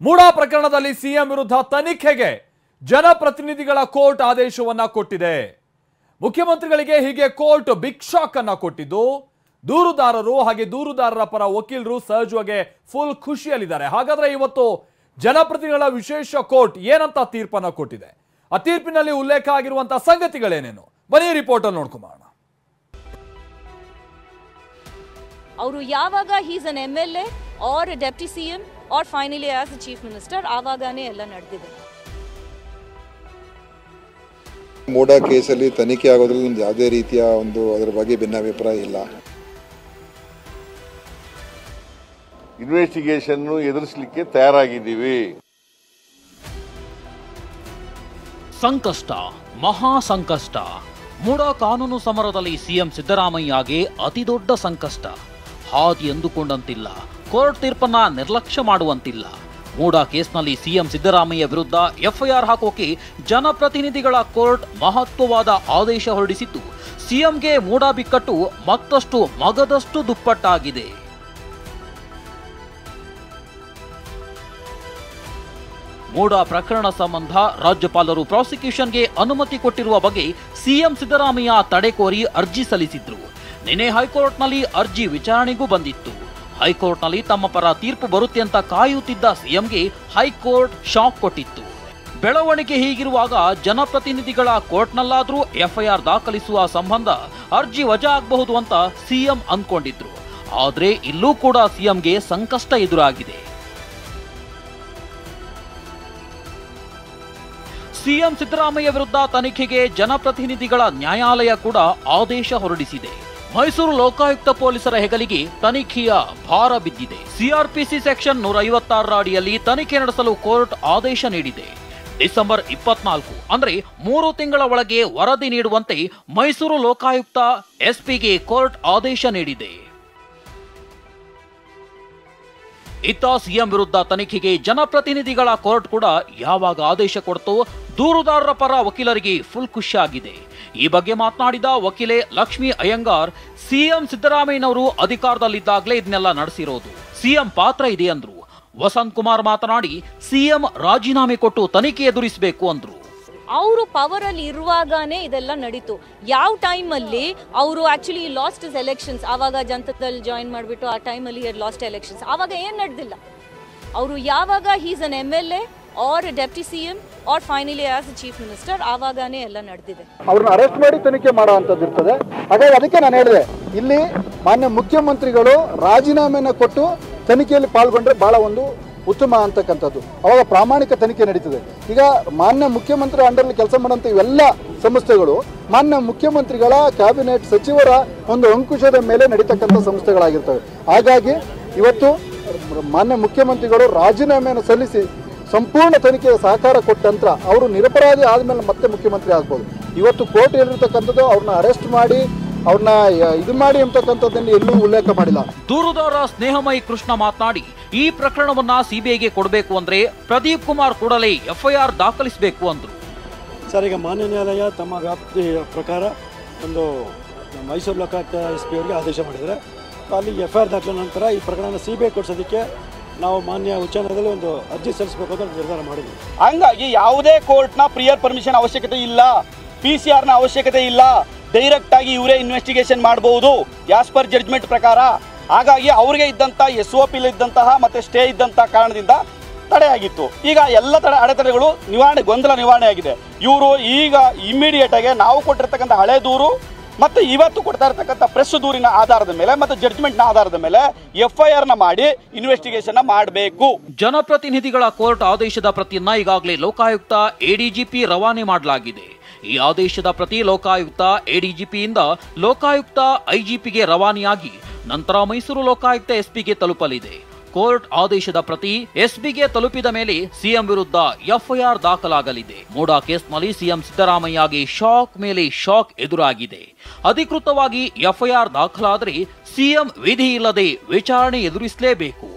ಮೂಡಾ ಪ್ರಕರಣದಲ್ಲಿ ಸಿಎಂ ವಿರುದ್ಧ ತನಿಖೆಗೆ ಜನಪ್ರತಿನಿಧಿಗಳ ಕೋರ್ಟ್ ಆದೇಶವನ್ನ ಕೊಟ್ಟಿದೆ. ಮುಖ್ಯಮಂತ್ರಿಗಳಿಗೆ ಹೀಗೆ ಕೋರ್ಟ್ ಬಿಗ್ ಶಾಕ್ ಅನ್ನ ಕೊಟ್ಟಿದ್ದು, ದೂರುದಾರರು ಹಾಗೆ ದೂರುದಾರರ ಪರ ವಕೀಲರು ಸಹಜವಾಗಿ ಫುಲ್ ಖುಷಿಯಲ್ಲಿದ್ದಾರೆ. ಹಾಗಾದ್ರೆ ಇವತ್ತು ಜನಪ್ರತಿನಿಧಿಗಳ ವಿಶೇಷ ಕೋರ್ಟ್ ಏನಂತ ತೀರ್ಪನ್ನ ಕೊಟ್ಟಿದೆ, ಆ ತೀರ್ಪಿನಲ್ಲಿ ಉಲ್ಲೇಖ ಆಗಿರುವಂತಹ ಸಂಗತಿಗಳೇನೇನು, ಬನ್ನಿ ರಿಪೋರ್ಟ್ ಅಲ್ಲಿ ನೋಡ್ಕೊಂಬೋಣ. ಅವರು ಯಾವಾಗ ಹೀಸ್ ಅನ್ MLA और डेप्टी CM और finally as the chief minister ಆವಾಗನೇ ಎಲ್ಲ ನಡೆದಿದೆ. ಮೂಡಾ ಕೇಸಲ್ಲಿ ತನಿಖೆ ಆಗೋದ್ರಲ್ಲಿ ನಮ್ದು ಯಾವುದೇ ರೀತಿಯ ಅದರ ಬಗ್ಗೆ ಭಿನ್ನಾಭಿಪ್ರಾಯ ಇಲ್ಲ. ಇನ್ವೆಸ್ಟಿಗೇಷನ್ ಎದುರಿಸಲಿಕ್ಕೆ ತಯಾರಾಗಿದ್ದೀವಿ. ಸಂಕಷ್ಟ, ಮಹಾ ಸಂಕಷ್ಟ. ಮೂಡಾ ಕಾನೂನು ಸಮರದಲ್ಲಿ ಸಿಎಂ ಸಿದ್ದರಾಮಯ್ಯಗೆ ಅತಿದೊಡ್ಡ ಸಂಕಷ್ಟ. ಹಾದಿ ಎಂದುಕೊಂಡಂತಿಲ್ಲ, ಕೋರ್ಟ್ ತೀರ್ಪನ್ನ ನಿರ್ಲಕ್ಷ್ಯ ಮಾಡುವಂತಿಲ್ಲ. ಮೂಡಾ ಕೇಸ್ನಲ್ಲಿ ಸಿಎಂ ಸಿದ್ದರಾಮಯ್ಯ ವಿರುದ್ಧ FIR ಹಾಕೋಕೆ ಜನಪ್ರತಿನಿಧಿಗಳ ಕೋರ್ಟ್ ಮಹತ್ವವಾದ ಆದೇಶ ಹೊರಡಿಸಿದ್ದು, ಸಿಎಂಗೆ ಮೂಡಾ ಬಿಕ್ಕಟ್ಟು ಮತ್ತಷ್ಟು ಮಗದಷ್ಟು ದುಪ್ಪಟ್ಟಾಗಿದೆ. ಮೂಡಾ ಪ್ರಕರಣ ಸಂಬಂಧ ರಾಜ್ಯಪಾಲರು ಪ್ರಾಸಿಕ್ಯೂಷನ್ಗೆ ಅನುಮತಿ ಕೊಟ್ಟಿರುವ ಬಗ್ಗೆ ಸಿಎಂ ಸಿದ್ದರಾಮಯ್ಯ ತಡೆ ಕೋರಿ ಅರ್ಜಿ ಸಲ್ಲಿಸಿದ್ರು. ನಿನ್ನೆ ಹೈಕೋರ್ಟ್ನಲ್ಲಿ ಅರ್ಜಿ ವಿಚಾರಣೆಗೂ ಬಂದಿತ್ತು. ಹೈಕೋರ್ಟ್ನಲ್ಲಿ ತಮ್ಮ ಪರ ತೀರ್ಪು ಬರುತ್ತೆ ಅಂತ ಕಾಯುತ್ತಿದ್ದ ಸಿಎಂಗೆ ಹೈಕೋರ್ಟ್ ಶಾಕ್ ಕೊಟ್ಟಿತ್ತು. ಬೆಳವಣಿಗೆ ಹೀಗಿರುವಾಗ ಜನಪ್ರತಿನಿಧಿಗಳ ಕೋರ್ಟ್ನಲ್ಲಾದ್ರೂ FIR ದಾಖಲಿಸುವ ಸಂಬಂಧ ಅರ್ಜಿ ವಜಾ ಆಗಬಹುದು ಅಂತ ಸಿಎಂ ಅಂದ್ಕೊಂಡಿದ್ರು. ಆದ್ರೆ ಇಲ್ಲೂ ಕೂಡ ಸಿಎಂಗೆ ಸಂಕಷ್ಟ ಎದುರಾಗಿದೆ. ಸಿಎಂ ಸಿದ್ದರಾಮಯ್ಯ ವಿರುದ್ಧ ತನಿಖೆಗೆ ಜನಪ್ರತಿನಿಧಿಗಳ ನ್ಯಾಯಾಲಯ ಕೂಡ ಆದೇಶ ಹೊರಡಿಸಿದೆ. ಮೈಸೂರು ಲೋಕಾಯುಕ್ತ ಪೊಲೀಸರ ಹೆಗಲಿಗೆ ತನಿಖೆಯ ಭಾರ ಬಿದ್ದಿದೆ. CRPC ಸೆಕ್ಷನ್ 156 ಅಡಿಯಲ್ಲಿ ತನಿಖೆ ನಡೆಸಲು ಕೋರ್ಟ್ ಆದೇಶ ನೀಡಿದೆ. ಡಿಸೆಂಬರ್ 24 ಅಂದ್ರೆ 3 ತಿಂಗಳ ಒಳಗೆ ವರದಿ ನೀಡುವಂತೆ ಮೈಸೂರು ಲೋಕಾಯುಕ್ತ SPಗೆ ಕೋರ್ಟ್ ಆದೇಶ ನೀಡಿದೆ. ಇತ್ತ ಸಿಎಂ ವಿರುದ್ಧ ತನಿಖೆಗೆ ಜನಪ್ರತಿನಿಧಿಗಳ ಕೋರ್ಟ್ ಕೂಡ ಯಾವಾಗ ಆದೇಶ ಕೊಡ್ತೋ ದೂರುದಾರರ ಪರ ವಕೀಲರಿಗೆ ಫುಲ್ ಖುಷಿಯಾಗಿದೆ. ಈ ಬಗ್ಗೆ ಮಾತನಾಡಿದ ವಕೀಲೆ ಲಕ್ಷ್ಮೀ ಅಯ್ಯಂಗಾರ್, ಸಿಎಂ ಸಿದ್ದರಾಮಯ್ಯನವರು ಅಧಿಕಾರದಲ್ಲಿದ್ದಾಗಲೇ ಇದನ್ನೆಲ್ಲ ನಡೆಸಿರೋದು, ಸಿಎಂ ಪಾತ್ರ ಇದೆ ಅಂದ್ರು. ವಸಂತ್ ಕುಮಾರ್ ಮಾತನಾಡಿ, ಸಿಎಂ ರಾಜೀನಾಮೆ ಕೊಟ್ಟು ತನಿಖೆ ಎದುರಿಸಬೇಕು ಅಂದ್ರು. ಅವರು ಪವರ್ ಅಲ್ಲಿ ಇರುವಾಗನೇ ಇದೆಲ್ಲ ನಡೀತು. ಯಾವ ಟೈಮ್ ಅಲ್ಲಿ ಅವರು ಆಕ್ಚುಲಿ ಲಾಸ್ಟ್ ಇಸ್ ಎಲೆಕ್ಷನ್ಸ್, ಆವಾಗ ಜನತಾದಲ್ ಜಾಯಿನ್ ಮಾಡಿಬಿಟ್ಟು ಆ ಟೈಮ್ ಅಲ್ಲಿ ಲಾಸ್ಟ್ ಎಲೆಕ್ಷನ್ಸ್, ಆವಾಗ ಏನ್ ನಡೆದಿಲ್ಲ. ಅವರು ಯಾವಾಗ ಹೀಸ್ ಅನ್ MLA और डेप्टी CM और finally as the chief minister ಆವಾಗನೇ ಎಲ್ಲ ನಡೆದಿದೆ. ಅವ್ರನ್ನ ಅರೆಸ್ಟ್ ಮಾಡಿ ತನಿಖೆ ಮಾಡುವಂತದ್ದು ಇರ್ತದೆ. ಹಾಗಾಗಿ ಅದಕ್ಕೆ ನಾನು ಹೇಳಿದೆ, ಇಲ್ಲಿ ಮಾನ್ಯ ಮುಖ್ಯಮಂತ್ರಿಗಳು ರಾಜೀನಾಮೆನ ಕೊಟ್ಟು ತನಿಖೆಯಲ್ಲಿ ಪಾಲ್ಗೊಂಡ್ರೆ ಬಹಳ ಉತ್ತಮ ಅಂತಕ್ಕಂಥದ್ದು. ಅವಾಗ ಪ್ರಾಮಾಣಿಕ ತನಿಖೆ ನಡೀತದೆ. ಈಗ ಮಾನ್ಯ ಮುಖ್ಯಮಂತ್ರಿ ಅಂಡರ್ಲಿ ಕೆಲಸ ಮಾಡುವಂಥ ಇವೆಲ್ಲ ಸಂಸ್ಥೆಗಳು ಮಾನ್ಯ ಮುಖ್ಯಮಂತ್ರಿಗಳ ಕ್ಯಾಬಿನೆಟ್ ಸಚಿವರ ಅಂಕುಶದ ಮೇಲೆ ನಡೀತಕ್ಕಂಥ ಸಂಸ್ಥೆಗಳಾಗಿರ್ತವೆ. ಹಾಗಾಗಿ ಇವತ್ತು ಮಾನ್ಯ ಮುಖ್ಯಮಂತ್ರಿಗಳು ರಾಜೀನಾಮೆಯನ್ನು ಸಲ್ಲಿಸಿ ಸಂಪೂರ್ಣ ತನಿಖೆಗೆ ಸಹಕಾರ ಕೊಟ್ಟ ನಂತರ ಅವರು ನಿರಪರಾಧಿ ಆದಮೇಲೆ ಮತ್ತೆ ಮುಖ್ಯಮಂತ್ರಿ ಆಗ್ಬೋದು. ಇವತ್ತು ಕೋರ್ಟ್ ಹೇಳಿರ್ತಕ್ಕಂಥದ್ದು ಅವ್ರನ್ನ ಅರೆಸ್ಟ್ ಮಾಡಿ ಅವ್ರನ್ನ ಇದು ಮಾಡಿ ಅಂತಕ್ಕಂಥದ್ದನ್ನು ಎಲ್ಲೂ ಉಲ್ಲೇಖ ಮಾಡಿಲ್ಲ. ದೂರುದಾರ ಸ್ನೇಹಮಯಿ ಕೃಷ್ಣ ಮಾತನಾಡಿ, ಈ ಪ್ರಕರಣವನ್ನ CBIಗೆ ಕೊಡಬೇಕು ಅಂದ್ರೆ ಪ್ರದೀಪ್ ಕುಮಾರ್ ಕೂಡಲೇ FIR ದಾಖಲಿಸಬೇಕು ಅಂದ್ರು. ಸರ್, ಈಗ ಮಾನ್ಯ ನ್ಯಾಯಾಲಯ ತಮ್ಮ ವ್ಯಾಪ್ತಿ ಪ್ರಕಾರ ಮೈಸೂರು ಲೋಕಾಯುಕ್ತ SP ಅವರಿಗೆ ಆದೇಶ ಮಾಡಿದರೆ ಅಲ್ಲಿ FIR ದಾಖಲೆ ನಂತರ ಈ ಪ್ರಕರಣ CBI ಕೊಡಿಸೋದಕ್ಕೆ ನಾವು ಮಾನ್ಯ ಉಚ್ಚ ನ್ಯಾಯಾಲಯದಲ್ಲಿ ಅರ್ಜಿ ಸಲ್ಲಿಸಬೇಕು ಅಂತ ನಿರ್ಧಾರ ಮಾಡಿದ್ವಿ. ಹಂಗಾಗಿ ಯಾವುದೇ ಕೋರ್ಟ್ನ ಪ್ರಿಯರ್ ಪರ್ಮಿಷನ್ ಅವಶ್ಯಕತೆ ಇಲ್ಲ, PCR ಅವಶ್ಯಕತೆ ಇಲ್ಲ. ಡೈರೆಕ್ಟ್ ಆಗಿ ಇವರೇ ಇನ್ವೆಸ್ಟಿಗೇಷನ್ ಮಾಡಬಹುದು ಆಸ್ ಪರ್ ಜಡ್ಜ್ಮೆಂಟ್ ಪ್ರಕಾರ. ಹಾಗಾಗಿ ಅವರಿಗೆ ಇದ್ದಂಥ SOP ಇದ್ದಂತಹ ಮತ್ತೆ ಸ್ಟೇ ಇದ್ದಂತಹ ಕಾರಣದಿಂದ ತಡೆಯಾಗಿತ್ತು. ಈಗ ಎಲ್ಲ ಅಡೆತಡೆಗಳು ಗೊಂದಲ ನಿವಾರಣೆ ಆಗಿದೆ. ಇವರು ಈಗ ಇಮಿಡಿಯೇಟ್ ಆಗಿ ನಾವು ಕೊಟ್ಟಿರ್ತಕ್ಕಂಥ ಹಳೆ ದೂರು ಮತ್ತೆ ಇವತ್ತು ಕೊಡ್ತಾ ಇರತಕ್ಕಂಥ ಪ್ರೆಸ್ ದೂರಿನ ಆಧಾರದ ಮೇಲೆ ಮತ್ತೆ ಜಡ್ಜ್ಮೆಂಟ್ ನ ಆಧಾರದ ಮೇಲೆ FIR ಮಾಡಿ ಇನ್ವೆಸ್ಟಿಗೇಷನ್ ಮಾಡಬೇಕು. ಜನಪ್ರತಿನಿಧಿಗಳ ಕೋರ್ಟ್ ಆದೇಶದ ಪ್ರತಿಯನ್ನ ಈಗಾಗಲೇ ಲೋಕಾಯುಕ್ತ ADGP ರವಾನೆ ಮಾಡಲಾಗಿದೆ. ಈ ಆದೇಶದ ಪ್ರತಿ ಲೋಕಾಯುಕ್ತ ADGPಯಿಂದ ಲೋಕಾಯುಕ್ತ IGPಗೆ ರವಾನೆಯಾಗಿ ನಂತರ ಮೈಸೂರು ಲೋಕಾಯುಕ್ತ SPಗೆ ತಲುಪಲಿದೆ. ಕೋರ್ಟ್ ಆದೇಶದ ಪ್ರತಿ SPಗೆ ತಲುಪಿದ ಮೇಲೆ ಸಿಎಂ ವಿರುದ್ಧ FIR ದಾಖಲಾಗಲಿದೆ. ಮೂಡಾ ಕೇಸ್ನಲ್ಲಿ ಸಿಎಂ ಸಿದ್ದರಾಮಯ್ಯಗೆ ಶಾಕ್ ಮೇಲೆ ಶಾಕ್ ಎದುರಾಗಿದೆ. ಅಧಿಕೃತವಾಗಿ FIR ದಾಖಲಾದರೆ ಸಿಎಂ ವಿಧಿ ಇಲ್ಲದೆ ವಿಚಾರಣೆ ಎದುರಿಸಲೇಬೇಕು.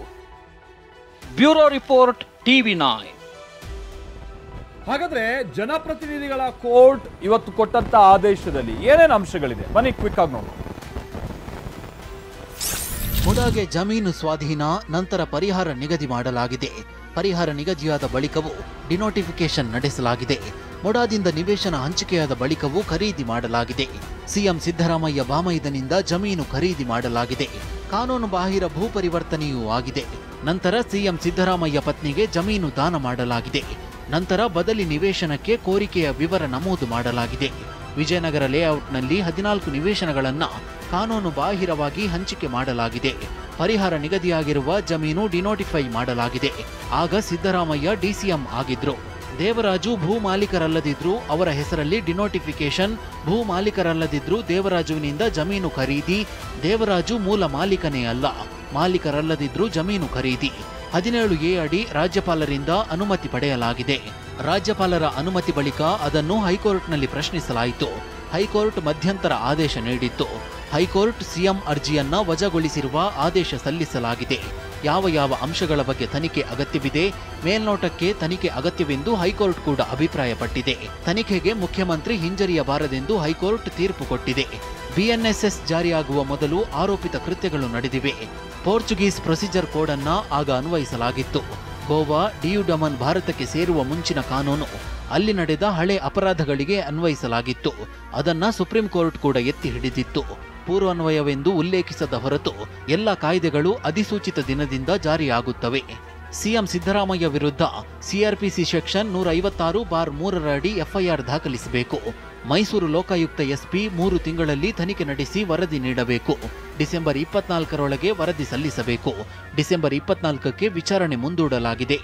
Bureau report, TV9. ಹಾಗಾದ್ರೆ ಜನಪ್ರತಿನಿಧಿಗಳ ಕೋರ್ಟ್ ಇವತ್ತು ಕೊಟ್ಟಂತ ಆದೇಶದಲ್ಲಿ ಏನೇನು ಅಂಶಗಳಿದೆ, ಬನ್ನಿ ಕ್ವಿಕ್ ಆಗಿ ನೋಡೋಣ. ಮೂಡಾಗೆ ಜಮೀನು ಸ್ವಾಧೀನ ನಂತರ ಪರಿಹಾರ ನಿಗದಿ ಮಾಡಲಾಗಿದೆ. ಪರಿಹಾರ ನಿಗದಿಯಾದ ಬಳಿಕವೂ ಡಿನೋಟಿಫಿಕೇಶನ್ ನಡೆಸಲಾಗಿದೆ. ಮೊಡಾದಿಂದ ನಿವೇಶನ ಹಂಚಿಕೆಯಾದ ಬಳಿಕವೂ ಖರೀದಿ ಮಾಡಲಾಗಿದೆ. ಸಿಎಂ ಸಿದ್ದರಾಮಯ್ಯ ಬಾಮೈದನಿಂದ ಜಮೀನು ಖರೀದಿ ಮಾಡಲಾಗಿದೆ. ಕಾನೂನು ಬಾಹಿರ ಭೂ ಪರಿವರ್ತನೆಯೂ ಆಗಿದೆ. ನಂತರ ಸಿಎಂ ಸಿದ್ದರಾಮಯ್ಯ ಪತ್ನಿಗೆ ಜಮೀನು ದಾನ ಮಾಡಲಾಗಿದೆ. ನಂತರ ಬದಲಿ ನಿವೇಶನಕ್ಕೆ ಕೋರಿಕೆಯ ವಿವರ ನಮೂದು ಮಾಡಲಾಗಿದೆ. ವಿಜಯನಗರ ಲೇಔಟ್ನಲ್ಲಿ 14 ನಿವೇಶನಗಳನ್ನು ಕಾನೂನು ಬಾಹಿರವಾಗಿ ಹಂಚಿಕೆ ಮಾಡಲಾಗಿದೆ. ಪರಿಹಾರ ನಿಗದಿಯಾಗಿರುವ ಜಮೀನು ಡಿನೋಟಿಫೈ ಮಾಡಲಾಗಿದೆ. ಆಗ ಸಿದ್ದರಾಮಯ್ಯ ಡಿಸಿಎಂ ಆಗಿದ್ರು. ದೇವರಾಜು ಭೂ ಮಾಲೀಕರಲ್ಲದಿದ್ರು ಅವರ ಹೆಸರಲ್ಲಿ ಡಿನೋಟಿಫಿಕೇಶನ್, ಭೂ ಮಾಲೀಕರಲ್ಲದಿದ್ರು ದೇವರಾಜುವಿನಿಂದ ಜಮೀನು ಖರೀದಿ. ದೇವರಾಜು ಮೂಲ ಮಾಲೀಕನೇ ಅಲ್ಲ, ಮಾಲೀಕರಲ್ಲದಿದ್ರು ಜಮೀನು ಖರೀದಿ. 17A ಅಡಿ ರಾಜ್ಯಪಾಲರಿಂದ ಅನುಮತಿ ಪಡೆಯಲಾಗಿದೆ. ರಾಜ್ಯಪಾಲರ ಅನುಮತಿ ಬಳಿಕ ಅದನ್ನು ಹೈಕೋರ್ಟ್ನಲ್ಲಿ ಪ್ರಶ್ನಿಸಲಾಯಿತು. ಹೈಕೋರ್ಟ್ ಮಧ್ಯಂತರ ಆದೇಶ ನೀಡಿತ್ತು. ಹೈಕೋರ್ಟ್ ಸಿಎಂ ಅರ್ಜಿಯನ್ನ ವಜಾಗೊಳಿಸಿರುವ ಆದೇಶ ಸಲ್ಲಿಸಲಾಗಿದೆ. ಯಾವ ಅಂಶಗಳ ಬಗ್ಗೆ ತನಿಖೆ ಅಗತ್ಯವಿದೆ, ಮೇಲ್ನೋಟಕ್ಕೆ ತನಿಖೆ ಅಗತ್ಯವೆಂದು ಹೈಕೋರ್ಟ್ ಕೂಡ ಅಭಿಪ್ರಾಯಪಟ್ಟಿದೆ. ತನಿಖೆಗೆ ಮುಖ್ಯಮಂತ್ರಿ ಹಿಂಜರಿಯಬಾರದೆಂದು ಹೈಕೋರ್ಟ್ ತೀರ್ಪು ಕೊಟ್ಟಿದೆ. ಬಿಎನ್ಎಸ್ಎಸ್ ಜಾರಿಯಾಗುವ ಮೊದಲು ಆರೋಪಿತ ಕೃತ್ಯಗಳು ನಡೆದಿವೆ. ಪೋರ್ಚುಗೀಸ್ ಪ್ರೊಸೀಜರ್ ಕೋಡ್ ಅನ್ನ ಆಗ ಅನ್ವಯಿಸಲಾಗಿತ್ತು. ಗೋವಾ, ಡಿಯು ಡಮನ್ ಭಾರತಕ್ಕೆ ಸೇರುವ ಮುಂಚಿನ ಕಾನೂನು ಅಲ್ಲಿ ನಡೆದ ಹಳೆ ಅಪರಾಧಗಳಿಗೆ ಅನ್ವಯಿಸಲಾಗಿತ್ತು. ಅದನ್ನ ಸುಪ್ರೀಂ ಕೋರ್ಟ್ ಕೂಡ ಎತ್ತಿ ಹಿಡಿದಿತ್ತು. ಪೂರ್ವಾನ್ವಯವೆಂದು ಉಲ್ಲೇಖಿಸದ ಹೊರತು ಎಲ್ಲ ಕಾಯ್ದೆಗಳು ಅಧಿಸೂಚಿತ ದಿನದಿಂದ ಜಾರಿಯಾಗುತ್ತವೆ. ಸಿಎಂ ಸಿದ್ದರಾಮಯ್ಯ ವಿರುದ್ಧ ಸಿಆರ್ಪಿಸಿ ಸೆಕ್ಷನ್ 156/3 ಅಡಿ ಎಫ್ಐಆರ್ ದಾಖಲಿಸಬೇಕು. ಮೈಸೂರು ಲೋಕಾಯುಕ್ತ ಎಸ್ಪಿ 3 ತಿಂಗಳಲ್ಲಿ ತನಿಖೆ ನಡೆಸಿ ವರದಿ ನೀಡಬೇಕು. ಡಿಸೆಂಬರ್ 24ರೊಳಗೆ ವರದಿ ಸಲ್ಲಿಸಬೇಕು. ಡಿಸೆಂಬರ್ 24ಕ್ಕೆ ವಿಚಾರಣೆ ಮುಂದೂಡಲಾಗಿದೆ.